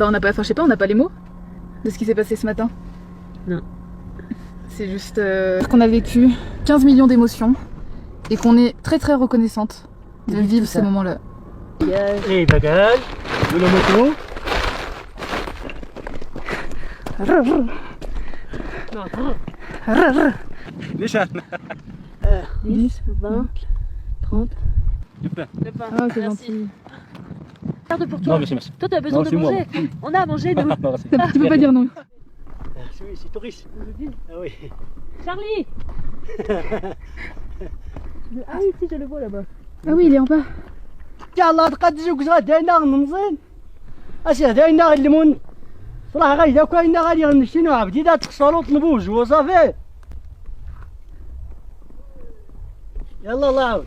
Bah on n'a pas, enfin je sais pas, on n'a pas les mots de ce qui s'est passé ce matin. Non. C'est juste qu'on a vécu 15 millions d'émotions et qu'on est très reconnaissante de vivre ces moments-là. Et bagages, de la moto. Les chaînes. 10, 20, 30. Du pain. Le pain. Ah c'est Merci. gentil. Garde pour toi. Non, merci, merci. Toi, tu as besoin Non, de c'est moi. manger. On a à manger, nous. Non, merci. Tu peux pas dire non. Oui, c'est touriste. Ah oui. Charlie. Ah oui, si, je le vois là-bas. Ah oui il est en bas. يلا تقدسوا كزا داينا نمزين اسي داينا الليمون صراحه غايدا كاينا غادي نشتينو عبدي دا تقصلوا طلبوج وصافي يلا الله يعاود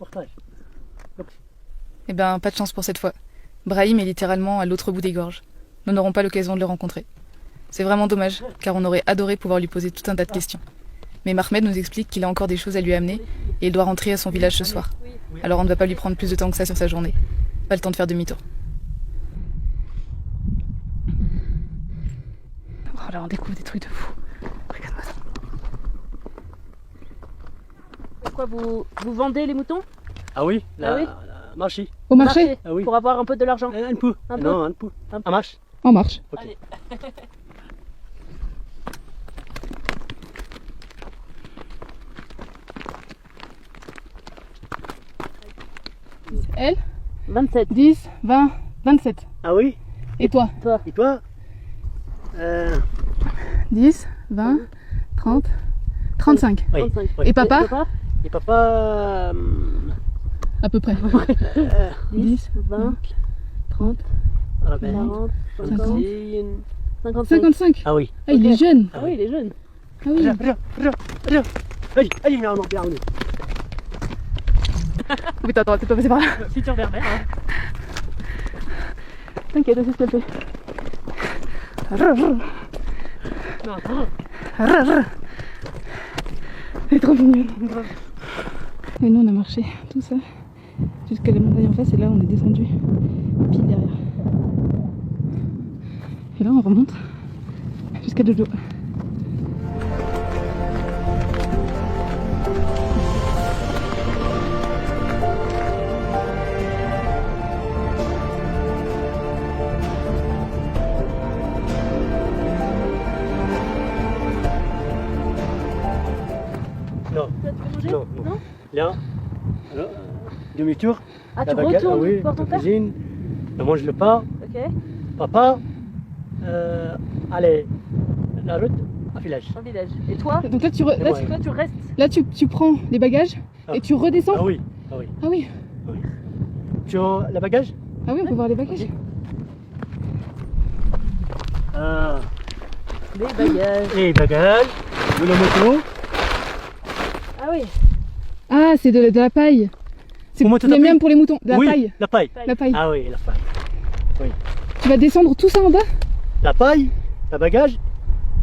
بارطاج. Eh ben pas de chance pour cette fois. Brahim est littéralement à l'autre bout des gorges. Nous n'aurons pas l'occasion de le rencontrer. C'est vraiment dommage, car on aurait adoré pouvoir lui poser tout un tas de questions. Mais Mahmed nous explique qu'il a encore des choses à lui amener et il doit rentrer à son village ce soir. Alors on ne va pas lui prendre plus de temps que ça sur sa journée. Pas le temps de faire demi-tour. Oh là on découvre des trucs de fou. Regarde-moi ça. Pourquoi vous vendez les moutons? Ah oui, Ah oui. marché. Au marché? Ah oui. Pour avoir un peu de l'argent. Un peu. Un peu. Non, un peu. Un peu. Ah marche. En marche. Ok. Allez. Elle 27. 10, 20, 27. Ah oui. Et toi? Toi. Et toi 10, 20, 30, 35. Oui. 35. Oui. Et papa? Et papa À peu près. 10, 20, 30, ah ben, 40, 50, 55. 55. Ah oui. Ah il est jeune. Ah oui, il est jeune. Ah oui. Regarde. Allez, viens, on en regarde. Oh putain attends, t'es pas passé par là. Futur berbère. Hein. T'inquiète, c'est ce qu'elle fait. Non, Elle est trop mignonne. Et nous on a marché tout ça jusqu'à la montagne en face et là on est descendu pile derrière. Et là on remonte jusqu'à Jojo. non, Toi, tu veux manger? non, non. Là, alors, demi-tour. Ah, La tu baguette, retournes ah oui, voir ton la père? cuisine. On mange le pain. Ok. Papa, allez, la route à village. Un village. Et toi? Donc là tu, Et là, moi, Toi, tu restes. tu prends les bagages Ah. et tu redescends. Ah oui, ah oui. Ah oui. Tu as le bagage? Ah oui on peut voir les bagages. Ah, Les bagages. les bagages, de la moto. Ah oui. Ah c'est de la paille. C'est Comment tu les t'appelles? mêmes pour les moutons. De la oui, paille. la paille. La paille. Ah oui, la paille. Tu vas descendre tout ça en bas? La paille, le bagage,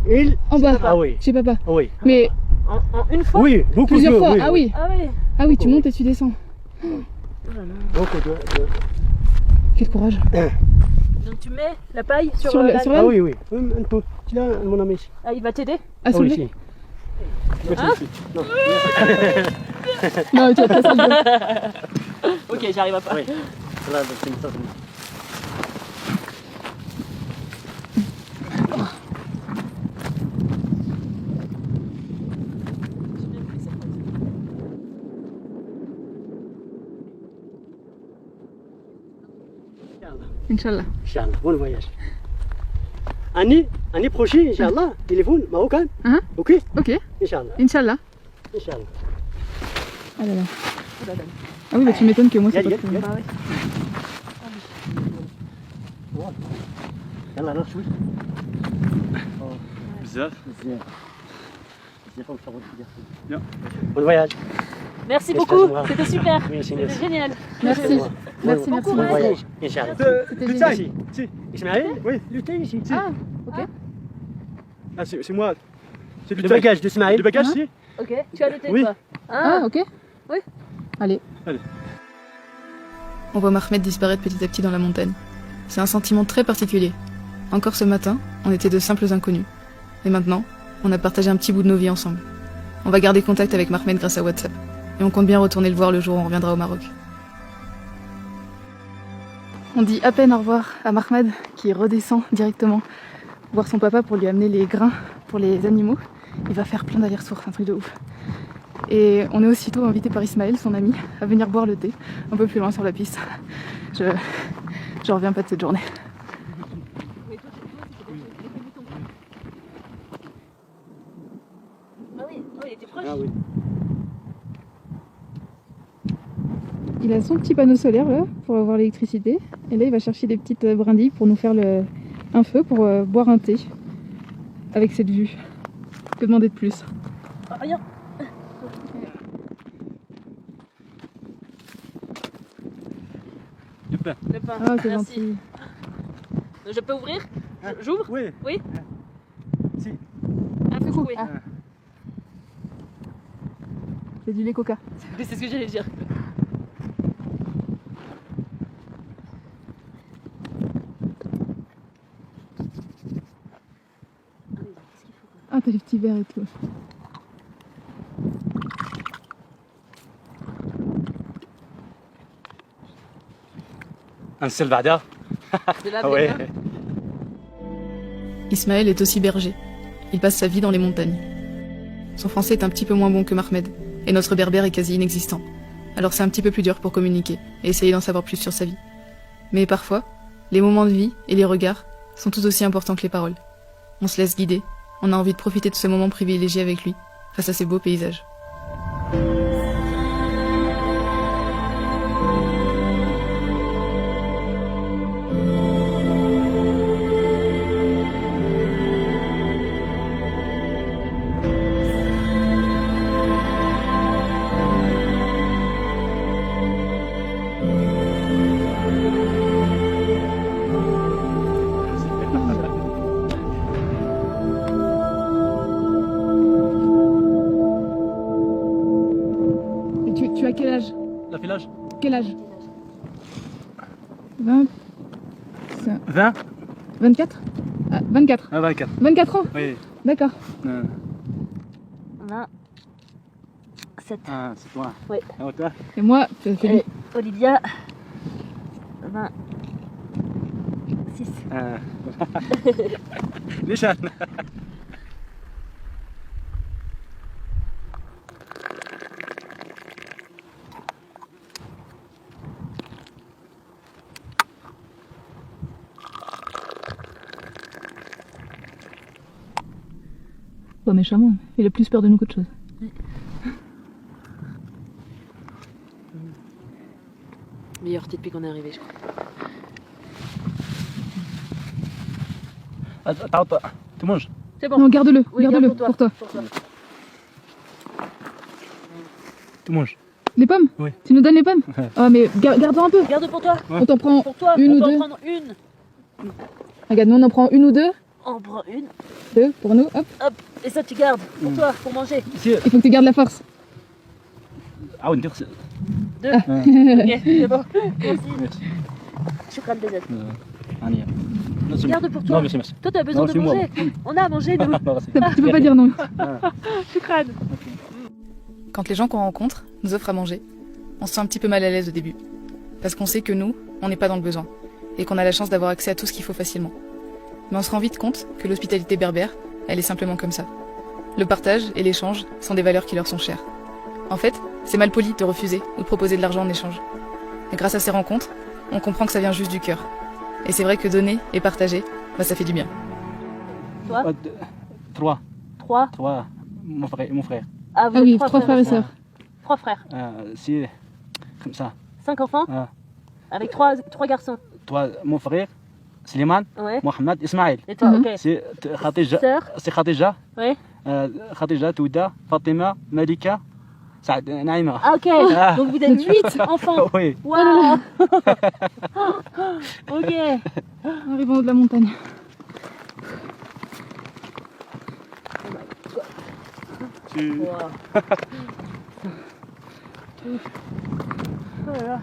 et En bas. Ah oui, Chez papa. ah oui. Mais En une fois? Oui, beaucoup plusieurs de fois. oui, Ah oui. Ah oui. Ah oui tu montes et tu descends. Beaucoup de... Quel courage. Donc tu mets la paille sur, Sur le- la... sur Ah oui, oui, un peu. Tu l'as, mon ami. Ah, il va t'aider? À Ah oui, soulever. si. Merci, Hein si. Non. Non tu vas pas soulever. Ok, j'arrive à pas. Oui. Là, c'est une sorte de... Inch'Allah. Inch'Allah, bon voyage. Année prochaine, Inch'Allah, téléphone marocain. Hein? Ok? Ok. Inch'Allah, Inch'Allah. Inch'Allah. Ah là là. Ah oui bah tu m'étonnes que moi c'est Y'a, pas y'a, trop. y'a. يلا روح شوي. بزاف. بزاف. بزاف ونصور Bien. Bon voyage. Merci Qu'est-ce beaucoup, que c'était super. Oui, c'est C'était génial. Merci. Bon Merci, merci. voyage, Inch'Allah. C'était Taï. Ici. Si. Ismaël? Oui. Lutin ici. Ah ok. Ah, c'est moi. C'est du Le taille. bagage d'Ismaël. Le bagage, Hein? si. Ok, tu as le thé Oui. toi? Ah ok. Oui. Allez. Allez. on voit Mahmed disparaître petit à petit dans la montagne. C'est un sentiment très particulier. Encore ce matin, on était de simples inconnus. Et maintenant, on a partagé un petit bout de nos vies ensemble. On va garder contact avec Mahmed grâce à WhatsApp. Et on compte bien retourner le voir le jour où on reviendra au Maroc. On dit à peine au revoir à Mahmed qui redescend directement voir son papa pour lui amener les grains pour les animaux. Il va faire plein d'allers-retours, c'est un truc de ouf. Et on est aussitôt invité par Ismaël, son ami, à venir boire le thé un peu plus loin sur la piste. Je reviens pas de cette journée. Ah oui. Il a son petit panneau solaire là pour avoir l'électricité. Et là il va chercher des petites brindilles pour nous faire un feu pour boire un thé avec cette vue. Que demander de plus? Rien. Du pain. Le pain. Ah c'est Merci. gentil. Je peux ouvrir? J'ouvre? Oui. Oui. Si. Un peu couper. Ah. C'est du lait coca. C'est ce que j'allais dire. Ah t'as du petit verre et tout. Un seul Bada. De la Ah ouais. bière. Ismaël est aussi berger. Il passe sa vie dans les montagnes. Son français est un petit peu moins bon que Mahmed, et notre berbère est quasi inexistant. Alors c'est un petit peu plus dur pour communiquer et essayer d'en savoir plus sur sa vie. Mais parfois, les moments de vie et les regards sont tout aussi importants que les paroles. On se laisse guider, on a envie de profiter de ce moment privilégié avec lui, face à ces beaux paysages. Et tu as quel âge? La village. Quel âge? 20... 20. 24 ah, 24. Ah 24. 24 ans? Oui. D'accord. Euh, 27. Ah, c'est toi. Oui. Ah, toi. Et moi, c'est lui. Et Olivia. 26. Ah. نيشان. Pas méchamment, il a plus peur de nous qu'autre chose. Meilleur thé depuis qu'on est arrivé, je crois. Attends, tu manges. C'est bon. Non, garde-le, Oui, garde-le garde pour toi. Tu manges. Les pommes? Oui. Tu nous donnes les pommes? Ah mais garde-en un peu. Garde pour toi. Ouais. On t'en prend Pour toi. une on ou peut deux. en prendre une. Regarde, nous on en prend une ou deux. On prend une. Deux pour nous, hop. Hop. Et ça, tu gardes. Pour toi, pour manger. Ici. Il faut que tu gardes la force. Ah, on dit que c'est. Deux. Ok, c'est bon. Merci. Choukran Bezet. Ania. Garde pour toi. Non, merci, merci. Toi, t'as besoin Non, de c'est moi. manger. On a à manger, nous. Merci. Tu peux pas dire non. Choukran. Quand les gens qu'on rencontre nous offrent à manger, on se sent un petit peu mal à l'aise au début. Parce qu'on sait que nous, on n'est pas dans le besoin. Et qu'on a la chance d'avoir accès à tout ce qu'il faut facilement. Mais on se rend vite compte que l'hospitalité berbère, elle est simplement comme ça. Le partage et l'échange sont des valeurs qui leur sont chères. En fait, c'est mal poli de refuser ou de proposer de l'argent en échange. Et grâce à ces rencontres, on comprend que ça vient juste du cœur. Et c'est vrai que donner et partager, bah ça fait du bien. Toi, Trois. 3. Mon frère. Ah, vous Ah êtes oui, 3 trois frères et sœurs. 3 frères. C'est comme ça. 5 enfants. Ah. Avec 3 garçons. Toi, mon frère, Slimane, Ouais. Mohamed, Ismaël. Et toi, Mhm. ok. C'est Khadija. Sœur. C'est Khadija. Ouais. Khadija, Touda, Fatima, Malika, Saad, Naïma. Ah, ok. Ah. Donc vous êtes 8 enfants. Oui. Waouh. Ok. Arrivons au haut de la montagne. Tu... Waouh. Oh là là.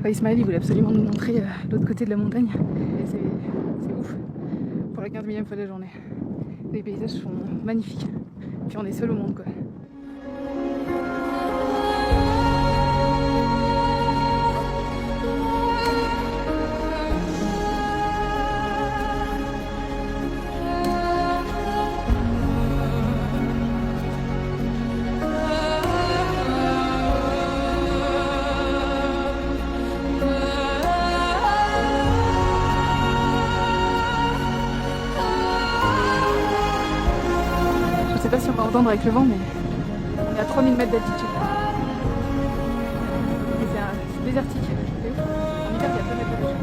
Enfin, Ismaël, il voulait absolument nous montrer l'autre côté de la montagne. Et c'est ouf. Pour la 15 millième fois de la journée. Les paysages sont magnifiques. Puis on est seul au monde, quoi. Je sais pas si on va entendre avec le vent, mais on est à 3000 mètres d'altitude. Et c'est désertique. C'est ouf. En hiver, il y a plein de mètres de neige.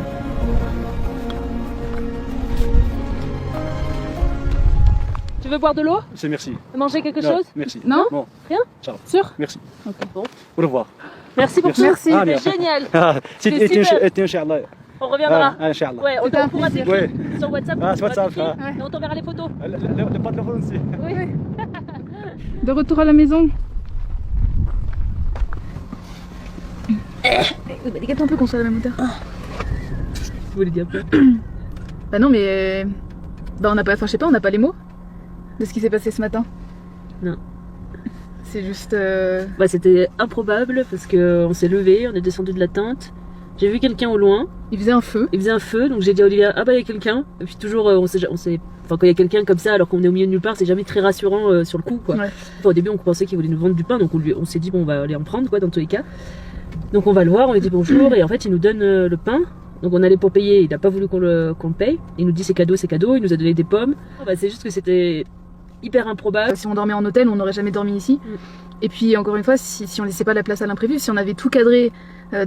Tu veux boire de l'eau? C'est merci. Manger quelque Non, chose? merci. Non? Bon. Rien? Ciao. Sûr? Merci. Ok. Bon. Au revoir. Merci pour tout. Merci. Ah, C'était génial. C'est super. Inch'Allah. On reviendra. Ah, Inch'Allah. Ouais, C'était un on pourra plaisir. t'écrire Ouais. sur WhatsApp. Ah, sur on pourra WhatsApp, t'écrire, ah. et on t'enverra les photos. Le patron aussi. Oui. De retour à la maison. Oui, bah décale-toi un peu qu'on soit à la même hauteur. Vous voulez dire quoi? Bah non, mais. Bah on n'a pas. Enfin, je sais pas, on n'a pas les mots de ce qui s'est passé ce matin. Non. C'est juste. Bah, c'était improbable parce qu'on s'est levé, on est descendu de la tente. J'ai vu quelqu'un au loin, Il faisait un feu. il faisait un feu, donc j'ai dit à Olivia, ah bah il y a quelqu'un. Et puis toujours, enfin quand il y a quelqu'un comme ça alors qu'on est au milieu de nulle part, c'est jamais très rassurant sur le coup quoi. Ouais. Enfin, au début on pensait qu'il voulait nous vendre du pain, donc on s'est dit bon on va aller en prendre quoi dans tous les cas. Donc on va le voir, on lui dit bonjour et en fait il nous donne le pain. Donc on allait pour payer, il n'a pas voulu qu'on le paye. Il nous dit c'est cadeau, il nous a donné des pommes. Bah, c'est juste que c'était hyper improbable. Si on dormait en hôtel, on n'aurait jamais dormi ici. Et puis encore une fois, si on laissait pas la place à l'imprévu, si on avait tout cadré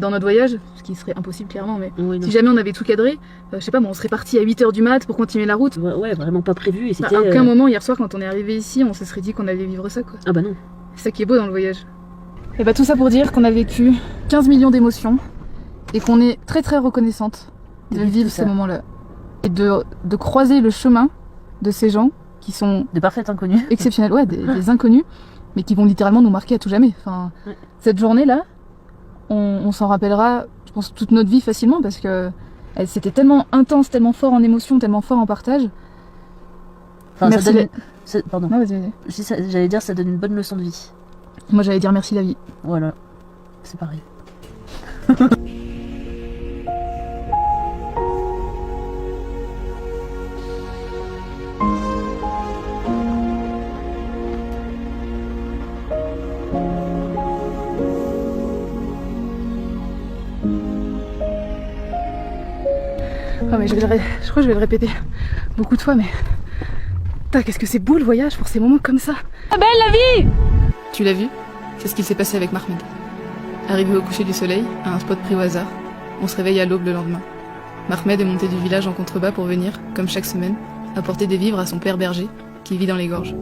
dans notre voyage, ce qui serait impossible clairement, mais Oui, non. si jamais on avait tout cadré, je sais pas, bon, on serait parti à 8h du mat pour continuer la route. Ouais, vraiment pas prévu et Bah, c'était. à aucun moment hier soir quand on est arrivé ici, on se serait dit qu'on allait vivre ça quoi. Ah bah non. C'est ça qui est beau dans le voyage. Et bah tout ça pour dire qu'on a vécu 15 millions d'émotions et qu'on est très très reconnaissante de vivre ces moments-là. Et de croiser le chemin de ces gens qui sont De parfaits inconnus. exceptionnels, ouais, des inconnus, mais qui vont littéralement nous marquer à tout jamais. Enfin, Ouais. cette journée-là, on s'en rappellera, je pense, toute notre vie facilement parce que c'était tellement intense, tellement fort en émotion, tellement fort en partage. Enfin, Merci ça donne... Pardon. Non, vas-y, vas-y. J'allais dire ça donne une bonne leçon de vie. Moi j'allais dire merci la vie. Voilà. C'est pareil. Ah mais je crois que je vais le répéter beaucoup de fois, mais putain, qu'est-ce que c'est beau le voyage pour ces moments comme ça. Ah belle la vie. Tu l'as vu? C'est ce qui s'est passé avec Mahmed. Arrivé au coucher du soleil, à un spot pris au hasard, on se réveille à l'aube le lendemain. Mahmed est monté du village en contrebas pour venir, comme chaque semaine, apporter des vivres à son père berger, qui vit dans les gorges.